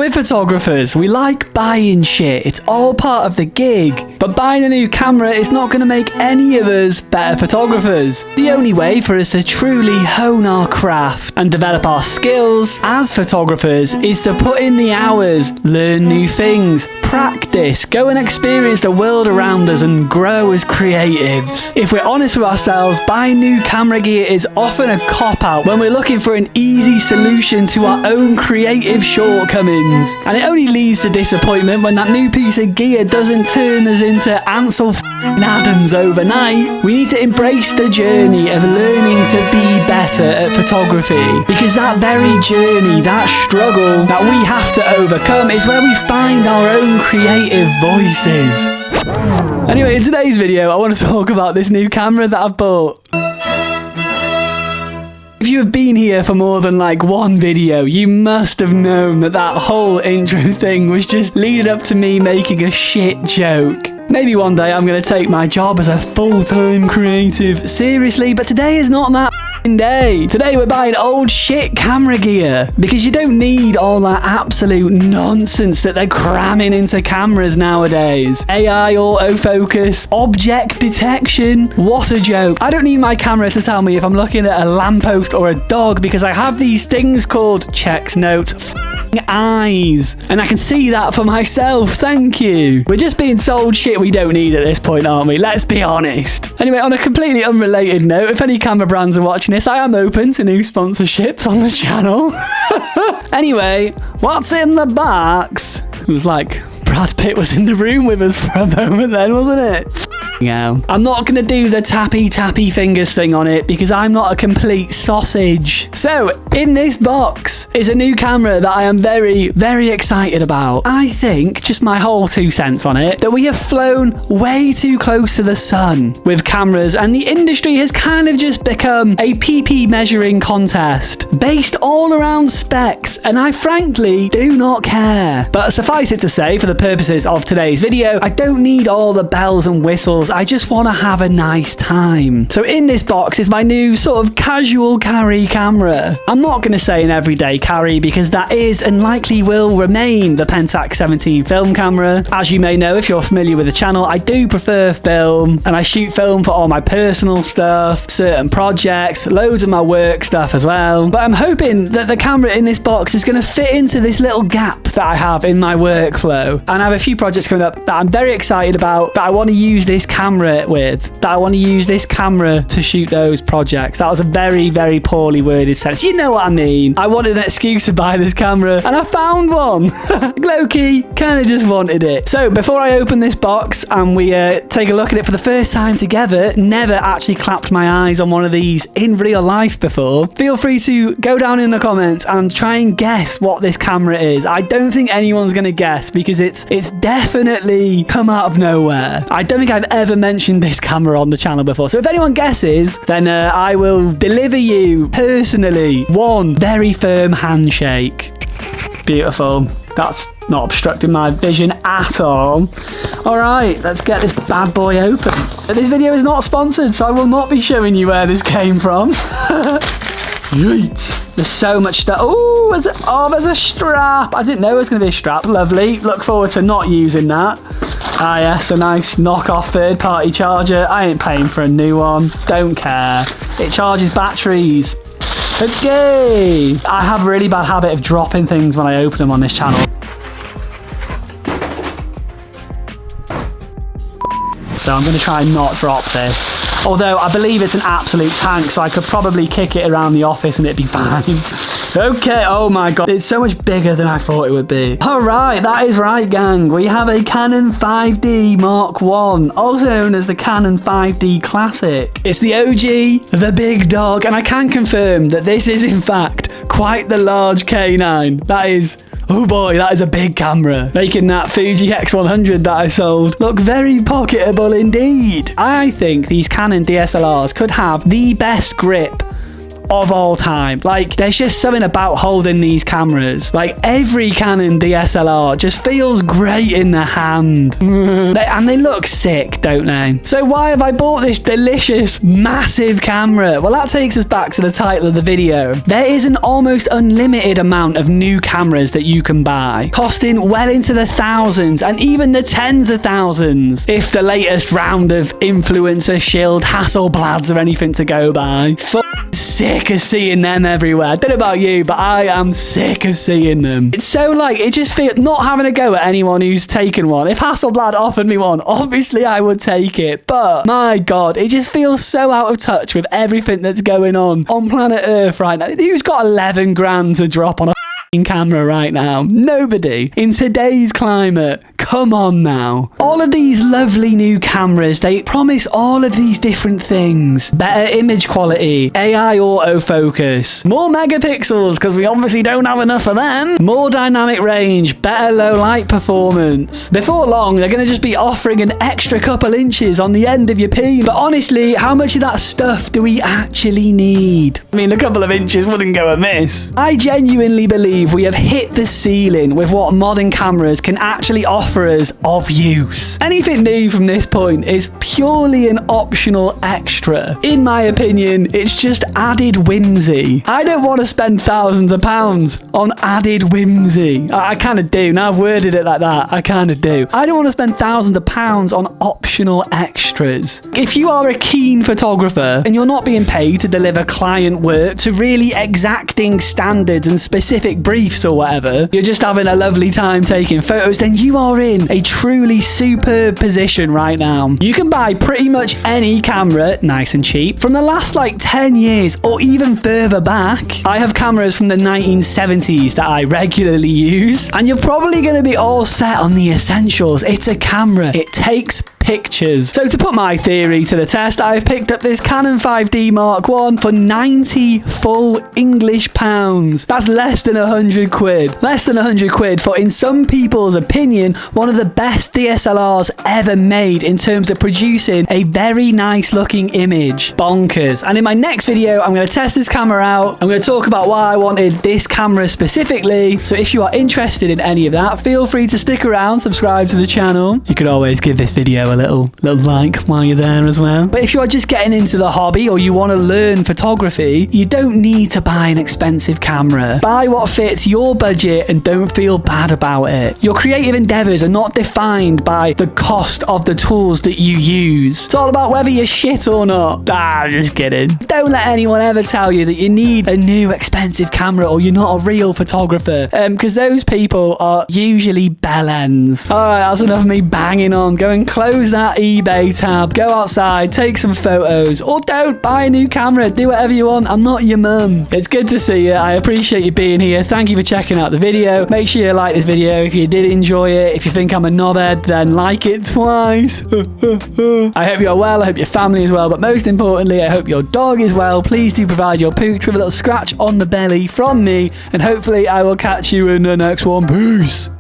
we're photographers. We like buying shit. It's all part of the gig. But buying a new camera is not going to make any of us better photographers. The only way for us to truly hone our craft and develop our skills as photographers is to put in the hours, learn new things, practice, go and experience the world around us and grow as creatives. If we're honest with ourselves, buying new camera gear is often a cop-out when we're looking for an easy solution to our own creative shortcomings. And it only leads to disappointment when that new piece of gear doesn't turn us into Ansel Adams overnight. We need to embrace the journey of learning to be better at photography, because that very journey, that struggle that we have to overcome is where we find our own creative voices. Anyway, in today's video, I want to talk about this new camera that I've bought. If you have been here for more than like one video, you must have known that that whole intro thing was just leading up to me making a shit joke. Maybe one day I'm going to take my job as a full-time creative seriously, but today is not that day. Today we're buying old shit camera gear, because you don't need all that absolute nonsense that they're cramming into cameras nowadays. AI autofocus, object detection, what a joke. I don't need my camera to tell me if I'm looking at a lamppost or a dog, because I have these things called, checks notes, eyes, and I can see that for myself. Thank you. We're just being sold shit we don't need at this point, aren't we? Let's be honest. Anyway, on a completely unrelated note, if any camera brands are watching this, I am open to new sponsorships on the channel. Anyway, what's in the box? It was like Brad Pitt was in the room with us for a moment then, wasn't it? I'm not going to do the tappy fingers thing on it because I'm not a complete sausage. So, in this box is a new camera that I am very excited about. I think, just my whole 2 cents on it, that we have flown way too close to the sun with cameras, and the industry has kind of just become a PP measuring contest based all around specs, and I frankly do not care. But suffice it to say, for the purposes of today's video, I don't need all the bells and whistles. I just want to have a nice time. So in this box is my new sort of casual carry camera. I'm not going to say an everyday carry because that is and likely will remain the Pentax 17 film camera. As you may know if you're familiar with the channel, I do prefer film, and I shoot film for all my personal stuff, certain projects, loads of my work stuff as well. But I'm hoping that the camera in this box is going to fit into this little gap that I have in my workflow. And I have a few projects coming up that I'm very excited about, that I want to use this camera with, that I want to use this camera to shoot those projects. That was a very poorly worded sentence. You know what I mean. I wanted an excuse to buy this camera and I found one. Low-key, kind of just wanted it. So before I open this box and we take a look at it for the first time together, never actually clapped my eyes on one of these in real life before, feel free to go down in the comments and try and guess what this camera is. I don't think anyone's going to guess because it's definitely come out of nowhere. I don't think I've ever mentioned this camera on the channel before. So if anyone guesses, then I will deliver you personally one very firm handshake. Beautiful. That's not obstructing my vision at all. All right, let's get this bad boy open. This video is not sponsored, so I will not be showing you where this came from. Yeet. There's so much stuff. Oh, there's a strap. I didn't know it was going to be a strap. Lovely. Look forward to not using that. Ah, yes, a nice knockoff third-party charger. I ain't paying for a new one. Don't care. It charges batteries. Okay. I have a really bad habit of dropping things when I open them on this channel. So I'm going to try and not drop this. Although I believe it's an absolute tank, so I could probably kick it around the office and it'd be fine. Okay, oh my god, it's so much bigger than I thought it would be. Alright, that is right, gang. We have a Canon 5D Mark I, also known as the Canon 5D Classic. It's the OG, the big dog, and I can confirm that this is in fact quite the large K9. That is... oh boy, that is a big camera. Making that Fuji X100 that I sold look very pocketable indeed. I think these Canon DSLRs could have the best grip of all time. Like, there's just something about holding these cameras. Like, every Canon DSLR just feels great in the hand. And they look sick, don't they? So why have I bought this delicious, massive camera? Well, that takes us back to the title of the video. There is an almost unlimited amount of new cameras that you can buy, costing well into the thousands and even the tens of thousands, if the latest round of influencer shield Hasselblads or anything to go by. Sick of seeing them everywhere. I don't know about you, but I am sick of seeing them. It's so like, it just feels, not having a go at anyone who's taken one. If Hasselblad offered me one, obviously I would take it. But my God, it just feels so out of touch with everything that's going on planet Earth right now. Who's got 11 grand to drop on a camera right now? Nobody. In today's climate, come on now. All of these lovely new cameras, they promise all of these different things. Better image quality, AI autofocus, more megapixels, because we obviously don't have enough of them, more dynamic range, better low light performance. Before long, they're going to just be offering an extra couple inches on the end of your peen. But honestly, how much of that stuff do we actually need? I mean, a couple of inches wouldn't go amiss. I genuinely believe we have hit the ceiling with what modern cameras can actually offer us of use. Anything new from this point is purely an optional extra. In my opinion, it's just added whimsy. I don't want to spend thousands of pounds on added whimsy. I kind of do. Now I've worded it like that, I kind of do. I don't want to spend thousands of pounds on optional extras. If you are a keen photographer and you're not being paid to deliver client work to really exacting standards and specific briefs or whatever, you're just having a lovely time taking photos, then you are in a truly superb position right now. You can buy pretty much any camera, nice and cheap, from the last like 10 years or even further back. I have cameras from the 1970s that I regularly use, and you're probably going to be all set on the essentials. It's a camera. It takes pictures. So to put my theory to the test, I've picked up this Canon 5D Mark I for 90 full English pounds. That's less than 100 quid. Less than 100 quid for, in some people's opinion, one of the best DSLRs ever made in terms of producing a very nice looking image. Bonkers. And in my next video, I'm going to test this camera out. I'm going to talk about why I wanted this camera specifically. So if you are interested in any of that, feel free to stick around, subscribe to the channel. You could always give this video a little like while you're there as well. But if you are just getting into the hobby or you want to learn photography, you don't need to buy an expensive camera. Buy what fits your budget and don't feel bad about it. Your creative endeavors are not defined by the cost of the tools that you use. It's all about whether you're shit or not. I'm just kidding. Don't let anyone ever tell you that you need a new expensive camera or you're not a real photographer, because those people are usually bellends. Alright, that's enough of me banging on. Go and close that eBay tab, go outside, take some photos, or don't. Buy a new camera, do whatever you want. I'm not your mum. It's good to see you. I appreciate you being here. Thank you for checking out the video. Make sure you like this video if you did enjoy it. If you think I'm a knobhead, then like it twice. I hope you're well. I hope your family is well, but most importantly, I hope your dog is well. Please do provide your pooch with a little scratch on the belly from me, and hopefully I will catch you in the next one. Peace.